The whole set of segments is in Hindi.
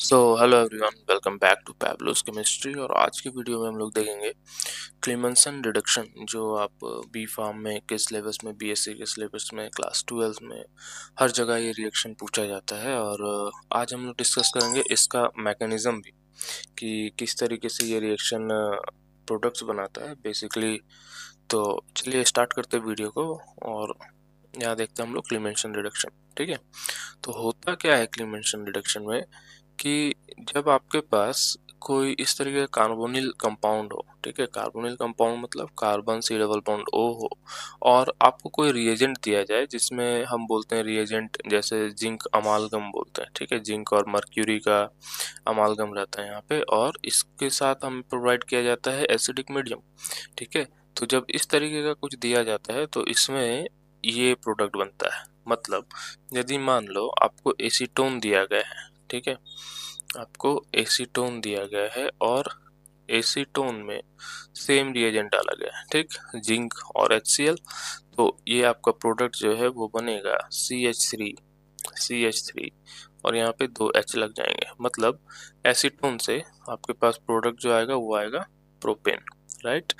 Hello everyone, welcome back to Pablo's chemistry. और आज की वीडियो में हम लोग देखेंगे क्लीमेंसन रिडक्शन, जो आप बी फार्म में के सिलेबस में, बीएससी के सिलेबस में, क्लास 12 में हर जगह ये रिएक्शन पूछा जाता है। और आज हम लोग डिस्कस करेंगे इसका मैकेनिज्म भी, कि किस तरीके से ये रिएक्शन प्रोडक्ट्स बनाता है बेसिकली। तो चलिए स्टार्ट करते हैं वीडियो को, और यहाँ देखते हैं हम लोग क्लीमेंसन रिडक्शन। ठीक है, तो होता क्या है क्लीमेंसन रिडक्शन में, कि जब आपके पास कोई इस तरीके का कार्बोनिल कंपाउंड हो, ठीक है, कार्बोनिल कंपाउंड मतलब carbon C double bond O हो, और आपको कोई रिएजेंट दिया जाए जिसमें हम बोलते हैं रिएजेंट जैसे जिंक अमालगम बोलते हैं, ठीक है, जिंक और मर्क्यूरी का अमालगम रहता है यहाँ पे, और इसके साथ हम प्रोवाइड किया जाता है एसिडिक मीडियम। ठीक है, तो जब इस तरीके का कुछ दिया जाता है तो इसमें ये प्रोडक्ट बनता है। मतलब यदि मान लो आपको एसीटोन दिया गया है, ठीक है, आपको एसीटोन दिया गया है और एसीटोन में सेम रिएजेंट डाला गया है, ठीक, जिंक और HCl, तो ये आपका प्रोडक्ट जो है वो बनेगा CH3 और यहाँ पे 2 H लग जाएंगे। मतलब एसीटोन से आपके पास प्रोडक्ट जो आएगा वो आएगा प्रोपेन, राइट।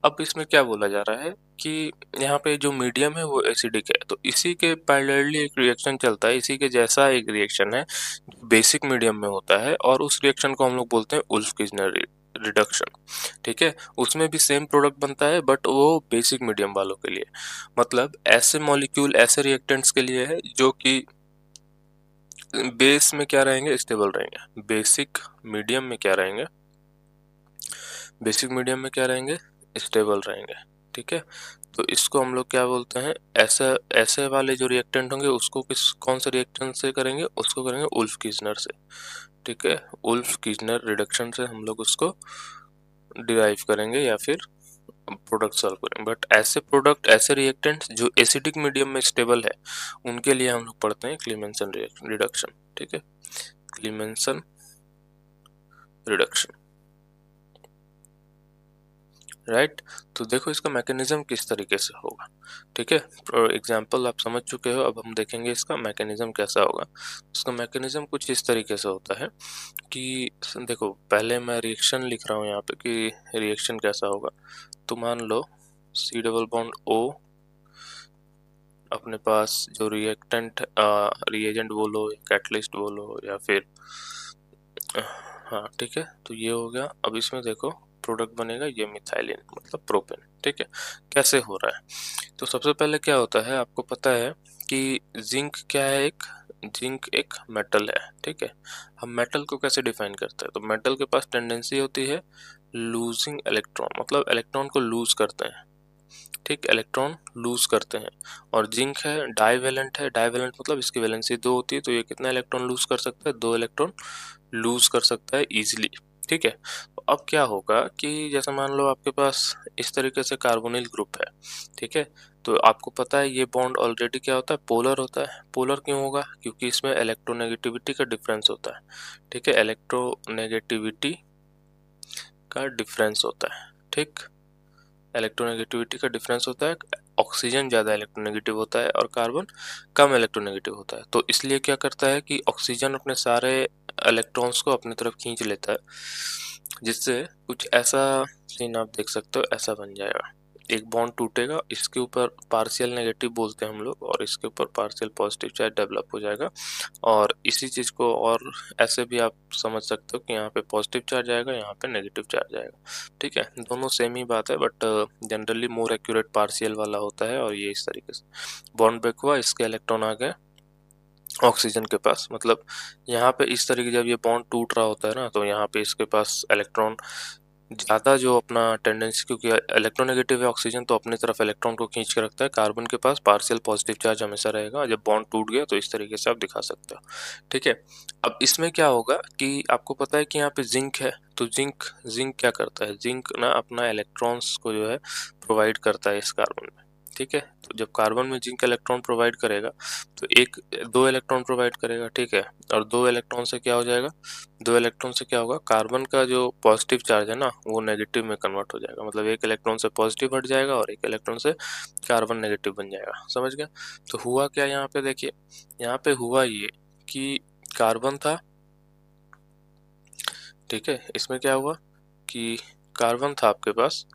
अब इसमें क्या बोला जा रहा है कि यहाँ पे जो मीडियम है वो एसिडिक है, तो इसी के पैरेलली एक रिएक्शन चलता है, इसी के जैसा एक रिएक्शन है जो बेसिक मीडियम में होता है, और उस रिएक्शन को हम लोग बोलते हैं उल्फ-किज़नर रिडक्शन। ठीक है, उसमें भी सेम प्रोडक्ट बनता है बट वो बेसिक मीडियम वालों के लिए, मतलब ऐसे मॉलिक्यूल ऐसे रिएक्टेंट्स के लिए है जो कि बेस में क्या रहेंगे, स्टेबल रहेंगे। बेसिक मीडियम में क्या रहेंगे, स्टेबल रहेंगे। ठीक है, तो इसको हम लोग क्या बोलते हैं, ऐसे ऐसे वाले जो रिएक्टेंट होंगे उसको कौन से रिएक्टेंट से करेंगे, उसको करेंगे उल्फ किज़नर से। ठीक है, उल्फ किज़नर रिडक्शन से हम लोग उसको डिराइव करेंगे या फिर प्रोडक्ट सॉल्व करेंगे। बट ऐसे प्रोडक्ट ऐसे रिएक्टेंट्स जो एसिडिक मीडियम में स्टेबल है उनके लिए हम लोग पढ़ते हैं क्लीमेंसन रिडक्शन। ठीक है, क्लीमेंसन रिडक्शन, राइट। तो देखो इसका मैकेनिज्म किस तरीके से होगा। ठीक है, एग्जाम्पल आप समझ चुके हो, अब हम देखेंगे इसका मैकेनिज्म कैसा होगा। इसका मैकेनिज्म कुछ इस तरीके से होता है कि देखो पहले मैं रिएक्शन लिख रहा हूँ यहाँ पे कि रिएक्शन कैसा होगा। तो मान लो C डबल बॉन्ड O, अपने पास जो रिएक्टेंट रिएजेंट बोलो, कैटलिस्ट बोलो या फिर हाँ ठीक है, तो ये हो गया। अब इसमें देखो प्रोडक्ट बनेगा ये मिथाइलिन मतलब प्रोपेन। ठीक है, कैसे हो रहा है, तो सबसे पहले क्या होता है आपको पता है कि जिंक क्या है, जिंक एक मेटल है। ठीक है, हम मेटल को कैसे डिफाइन करते हैं, तो मेटल के पास टेंडेंसी होती है लूजिंग इलेक्ट्रॉन, मतलब इलेक्ट्रॉन को लूज करते हैं। ठीक, इलेक्ट्रॉन लूज करते हैं। और जिंक है डाइवेलेंट है, डाइवेलेंट मतलब इसकी वैलेंसी 2 होती है, तो ये कितना इलेक्ट्रॉन लूज कर सकता है, 2 इलेक्ट्रॉन लूज कर सकता है इजीली। ठीक है, तो अब क्या होगा कि जैसे मान लो आपके पास इस तरीके से कार्बोनिल ग्रुप है। ठीक है, तो आपको पता है ये बॉन्ड ऑलरेडी क्या होता है, पोलर होता है। पोलर क्यों होगा, क्योंकि इसमें इलेक्ट्रोनेगेटिविटी का डिफरेंस होता है। ठीक है, इलेक्ट्रोनेगेटिविटी का डिफरेंस होता है। ठीक, इलेक्ट्रोनेगेटिविटी का डिफरेंस होता है, ऑक्सीजन ज़्यादा इलेक्ट्रोनेगेटिव होता है और कार्बन कम इलेक्ट्रोनेगेटिव होता है। तो इसलिए क्या करता है कि ऑक्सीजन अपने सारे इलेक्ट्रॉन्स को अपनी तरफ खींच लेता है, जिससे कुछ ऐसा सीन आप देख सकते हो, ऐसा बन जाएगा। एक बॉन्ड टूटेगा, इसके ऊपर पार्शियल नेगेटिव बोलते हैं हम लोग, और इसके ऊपर पार्शियल पॉजिटिव चार्ज डेवलप हो जाएगा। और इसी चीज़ को और ऐसे भी आप समझ सकते हो कि यहाँ पे पॉजिटिव चार्ज आएगा, यहाँ पे नेगेटिव चार्ज आएगा। ठीक है, दोनों सेम ही बात है, but generally more accurate partial वाला होता है। और ये इस तरीके से बॉन्ड ब्रेक हुआ, इसके इलेक्ट्रॉन आ गए ऑक्सीजन के पास। मतलब यहाँ पे इस तरीके जब ये बॉन्ड टूट रहा होता है ना, तो यहाँ पे इसके पास इलेक्ट्रॉन ज़्यादा जो अपना टेंडेंसी, क्योंकि इलेक्ट्रोनेगेटिव है ऑक्सीजन, तो अपनी तरफ इलेक्ट्रॉन को खींच के रखता है। कार्बन के पास पार्शियल पॉजिटिव चार्ज हमेशा रहेगा। जब बॉन्ड टूट गया तो इस तरीके से आप दिखा सकते हो। ठीक है, अब इसमें क्या होगा कि आपको पता है कि यहाँ पे जिंक है, तो जिंक जिंक क्या करता है, जिंक ना अपना इलेक्ट्रॉन्स को जो है प्रोवाइड करता है इस कार्बन में। ठीक है, तो जब कार्बन में जिंक इलेक्ट्रॉन प्रोवाइड करेगा तो 2 इलेक्ट्रॉन प्रोवाइड करेगा। ठीक है, और 2 इलेक्ट्रॉन से क्या हो जाएगा, 2 इलेक्ट्रॉन से क्या होगा, कार्बन का जो पॉजिटिव चार्ज है ना वो नेगेटिव में कन्वर्ट हो जाएगा। मतलब एक इलेक्ट्रॉन से पॉजिटिव हट जाएगा और एक इलेक्ट्रॉन से कार्बन नेगेटिव बन जाएगा। समझ गया, तो हुआ क्या यहाँ पे, देखिए यहाँ पे हुआ ये कि कार्बन था, ठीक है, इसमें क्या हुआ कि कार्बन था आपके पास,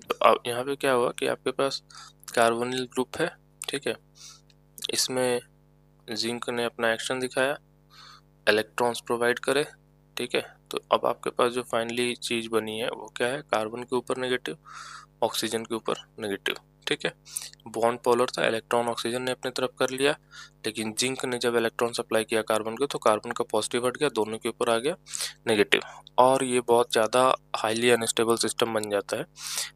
तो अब यहाँ पे क्या हुआ कि आपके पास कार्बोनिल ग्रुप है, ठीक है, इसमें जिंक ने अपना एक्शन दिखाया, इलेक्ट्रॉन्स प्रोवाइड करे, ठीक है। तो अब आपके पास जो फाइनली चीज बनी है वो क्या है, कार्बन के ऊपर नेगेटिव, ऑक्सीजन के ऊपर नेगेटिव, ठीक है। बॉन्ड पोलर था, इलेक्ट्रॉन ऑक्सीजन ने अपनी तरफ कर लिया, लेकिन जिंक ने जब इलेक्ट्रॉन सप्लाई किया कार्बन को तो कार्बन का पॉजिटिव हट गया, दोनों के ऊपर आ गया नेगेटिव, और ये बहुत ज़्यादा हाईली अनस्टेबल सिस्टम बन जाता है।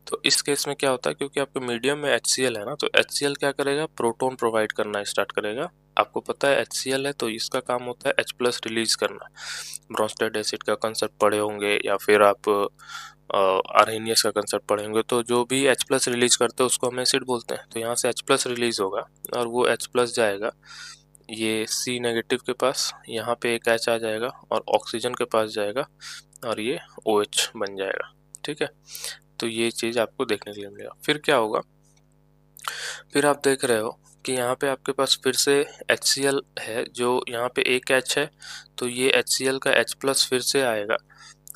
तो इस केस में क्या होता है, क्योंकि आपके मीडियम में HCl है ना, तो HCl क्या करेगा, प्रोटॉन प्रोवाइड करना स्टार्ट करेगा। आपको पता है HCl है तो इसका काम होता है H+ रिलीज करना। ब्रोंस्टेड एसिड का कंसेप्ट पढ़े होंगे या फिर आप आर्हेनियस का कंसेप्ट पढ़े होंगे, तो जो भी H+ रिलीज करते हैं उसको हम एसिड बोलते हैं। तो यहाँ से H+ रिलीज होगा और वो H+ जाएगा ये C नेगेटिव के पास, यहाँ पे एक H आ जाएगा और ऑक्सीजन के पास जाएगा और ये OH बन जाएगा, ठीक है। तो ये चीज़ आपको देखने के लिए मिलेगा। फिर क्या होगा, फिर आप देख रहे हो कि यहाँ पे आपके पास फिर से HCl है, जो यहाँ पे एक H है, तो ये HCl का H+ फिर से आएगा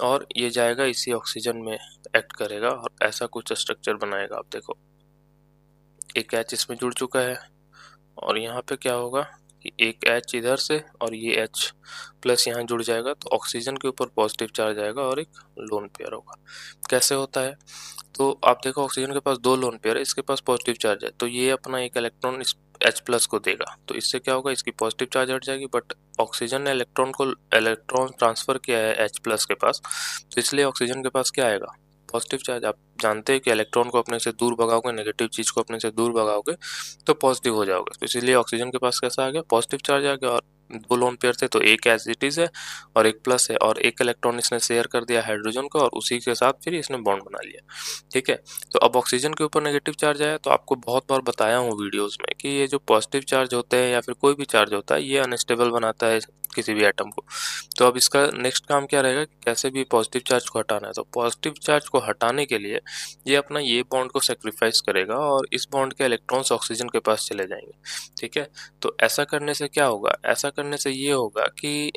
और ये जाएगा इसी ऑक्सीजन में एक्ट करेगा और ऐसा कुछ स्ट्रक्चर बनाएगा। आप देखो एक H इसमें जुड़ चुका है और यहाँ पे क्या होगा कि एक H इधर से और ये H+ यहाँ जुड़ जाएगा, तो ऑक्सीजन के ऊपर पॉजिटिव चार्ज आएगा और एक लोन पेयर होगा। कैसे होता है, तो आप देखो ऑक्सीजन के पास 2 लोन पेयर है, इसके पास पॉजिटिव चार्ज है, तो ये अपना एक इलेक्ट्रॉन इस H+ को देगा, तो इससे क्या होगा, इसकी पॉजिटिव चार्ज हट जाएगी, बट ऑक्सीजन ने इलेक्ट्रॉन ट्रांसफर किया है H+ के पास, तो इसलिए ऑक्सीजन के पास क्या आएगा, पॉजिटिव चार्ज। आप जानते हैं कि इलेक्ट्रॉन को अपने से दूर भगाओगे, नेगेटिव चीज को अपने से दूर भगाओगे तो पॉजिटिव हो जाओगे, तो इसीलिए ऑक्सीजन के पास कैसा आ गया, पॉजिटिव चार्ज आ गया। और 2 लोन पेयर थे तो एक एज इट इज है और एक प्लस है, और एक इलेक्ट्रॉन इसने शेयर कर दिया हाइड्रोजन को और उसी के साथ फिर इसने बॉन्ड बना लिया, ठीक है। तो अब ऑक्सीजन के ऊपर नेगेटिव चार्ज आया, तो आपको बहुत बार बताया हूँ वीडियोस में कि ये जो पॉजिटिव चार्ज होते हैं या फिर कोई भी चार्ज होता है ये अनस्टेबल बनाता है किसी भी एटम को। तो अब इसका नेक्स्ट काम क्या रहेगा कि कैसे भी पॉजिटिव चार्ज को हटाना है, तो पॉजिटिव चार्ज को हटाने के लिए ये अपना ये बॉन्ड को सेक्रीफाइस करेगा और इस बॉन्ड के इलेक्ट्रॉन्स ऑक्सीजन के पास चले जाएंगे, ठीक है। तो ऐसा करने से क्या होगा, ऐसा करने से ये होगा कि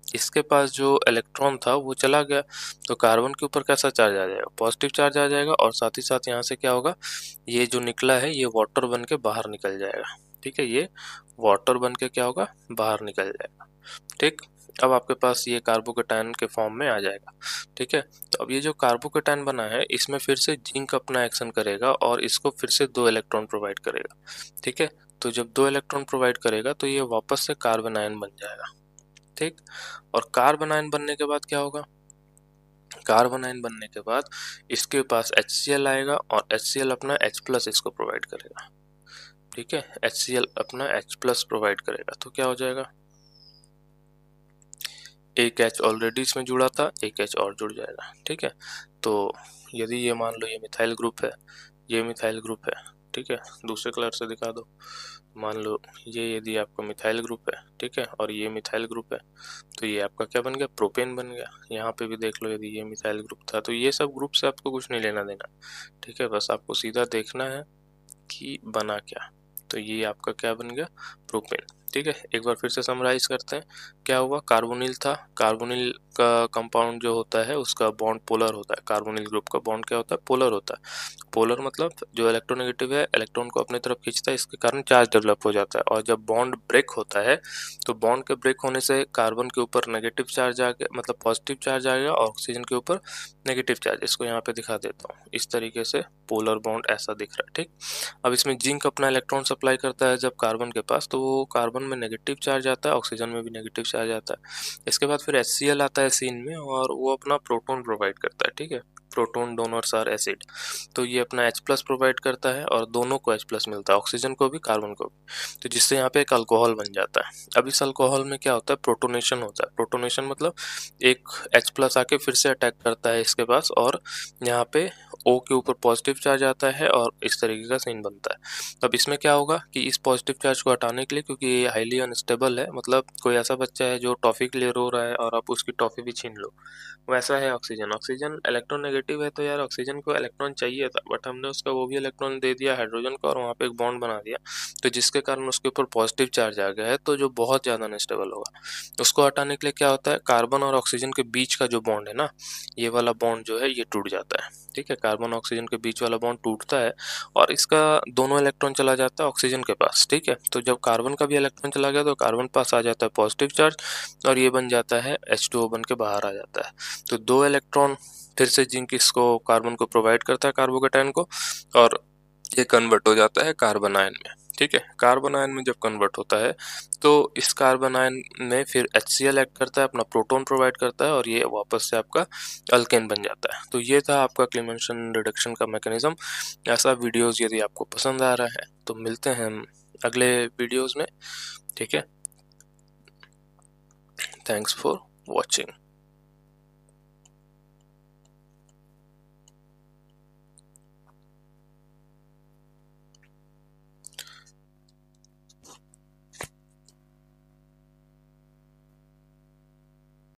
इसके पास जो इलेक्ट्रॉन था वो चला गया, तो कार्बन के ऊपर कैसा चार्ज आ जाएगा, पॉजिटिव चार्ज आ जाएगा, और साथ ही साथ यहाँ से क्या होगा, ये जो निकला है ये वाटर बन के बाहर निकल जाएगा, ठीक है। ये वाटर बन के क्या होगा, बाहर निकल जाएगा, ठीक। अब आपके पास ये कार्बोकेटायन के फॉर्म में आ जाएगा, ठीक है। तो अब ये जो कार्बोकेटायन बना है इसमें फिर से जिंक अपना एक्शन करेगा और इसको फिर से 2 इलेक्ट्रॉन प्रोवाइड करेगा, ठीक है। तो जब 2 इलेक्ट्रॉन प्रोवाइड करेगा तो ये वापस से कार्बन आयन बन जाएगा, ठीक। और कार्बन आयन बनने के बाद क्या होगा, कार्बन आयन बनने के बाद इसके पास HCl आएगा और HCl अपना H+ इसको प्रोवाइड करेगा, ठीक है। HCl अपना H+ प्रोवाइड करेगा, तो क्या हो जाएगा, एक H ऑलरेडी इसमें जुड़ा था, एक H और जुड़ जाएगा, ठीक है। तो यदि ये मान लो ये मिथाइल ग्रुप है, ये मिथाइल ग्रुप है, ठीक है, दूसरे कलर से दिखा दो। मान लो ये यदि आपका मिथाइल ग्रुप है, ठीक है, और ये मिथाइल ग्रुप है, तो ये आपका क्या बन गया, प्रोपेन बन गया। यहाँ पे भी देख लो यदि ये मिथाइल ग्रुप था, तो ये सब ग्रुप से आपको कुछ नहीं लेना देना, ठीक है, बस आपको सीधा देखना है कि बना क्या। तो ये आपका क्या बन गया, प्रोपेन, ठीक है। एक बार फिर से समराइज करते हैं, क्या हुआ, कार्बोनिल था, कार्बोनिल का कंपाउंड जो होता है उसका बॉन्ड पोलर होता है, कार्बोनिल ग्रुप का बॉन्ड क्या होता है, पोलर होता है। पोलर मतलब जो इलेक्ट्रोनेगेटिव है इलेक्ट्रॉन को अपनी तरफ खींचता है, इसके कारण चार्ज डेवलप हो जाता है, और जब बॉन्ड ब्रेक होता है तो बॉन्ड के ब्रेक होने से कार्बन के ऊपर नेगेटिव चार्ज आ गया, मतलब पॉजिटिव चार्ज आ गया, और ऑक्सीजन के ऊपर नेगेटिव चार्ज। इसको यहाँ पे दिखा देता हूँ, इस तरीके से पोलर बॉन्ड ऐसा दिख रहा है, ठीक। अब इसमें जिंक अपना इलेक्ट्रॉन सप्लाई करता है जब कार्बन के पास, तो वो कार्बन में नेगेटिव चार्ज आता है, ऑक्सीजन में भी नेगेटिव चार्ज आता है। इसके बाद फिर HCl आता है सीन में और वो अपना प्रोटॉन प्रोवाइड करता है, ठीक है। Proton donors are acid. तो ये अपना H+ प्रोवाइड करता है और दोनों को H+ मिलता है, ऑक्सीजन को भी कार्बन को भी, तो जिससे यहाँ पे एक अल्कोहल बन जाता है। अब इस अल्कोहल में क्या होता है, प्रोटोनेशन होता है। प्रोटोनेशन मतलब एक H+ आके फिर से अटैक करता है इसके पास और यहाँ पे O के ऊपर पॉजिटिव चार्ज आता है और इस तरीके का सीन बनता है। अब इसमें क्या होगा कि इस पॉजिटिव चार्ज को हटाने के लिए, क्योंकि ये हाईली अनस्टेबल है, मतलब कोई ऐसा बच्चा है जो टॉफ़ी के लिए रो रहा है और आप उसकी टॉफ़ी भी छीन लो, वैसा है ऑक्सीजन। ऑक्सीजन इलेक्ट्रोनेगेटिव है, तो यार ऑक्सीजन को इलेक्ट्रॉन चाहिए था, बट हमने उसका वो भी इलेक्ट्रॉन दे दिया हाइड्रोजन को और वहाँ पे एक बॉन्ड बना दिया, तो जिसके कारण उसके ऊपर पॉजिटिव चार्ज आ गया है, तो जो बहुत ज़्यादा अनस्टेबल होगा। उसको हटाने के लिए क्या होता है, कार्बन और ऑक्सीजन के बीच का जो बॉन्ड है ना, ये वाला बॉन्ड जो है ये टूट जाता है। ठीक है, कार्बन ऑक्सीजन के बीच वाला बॉन्ड टूटता है और इसका दोनों इलेक्ट्रॉन चला जाता है ऑक्सीजन के पास। ठीक है, तो जब कार्बन का भी इलेक्ट्रॉन चला गया तो कार्बन पास आ जाता है पॉजिटिव चार्ज और ये बन जाता है H2O बन के बाहर आ जाता है। तो 2 इलेक्ट्रॉन फिर से जिंक इसको कार्बन को प्रोवाइड करता है, कार्बोकेटायन को, और ये कन्वर्ट हो जाता है कार्बन आयन में। ठीक है, कार्बन आयन में जब कन्वर्ट होता है तो इस कार्बन आयन में फिर HCl ऐड करता है, अपना प्रोटॉन प्रोवाइड करता है और ये वापस से आपका अल्केन बन जाता है। तो ये था आपका क्लेमेंशन रिडक्शन का मैकेनिज्म। ऐसा वीडियोस यदि आपको पसंद आ रहा है तो मिलते हैं हम अगले वीडियोस में। ठीक है, थैंक्स फॉर वॉचिंग।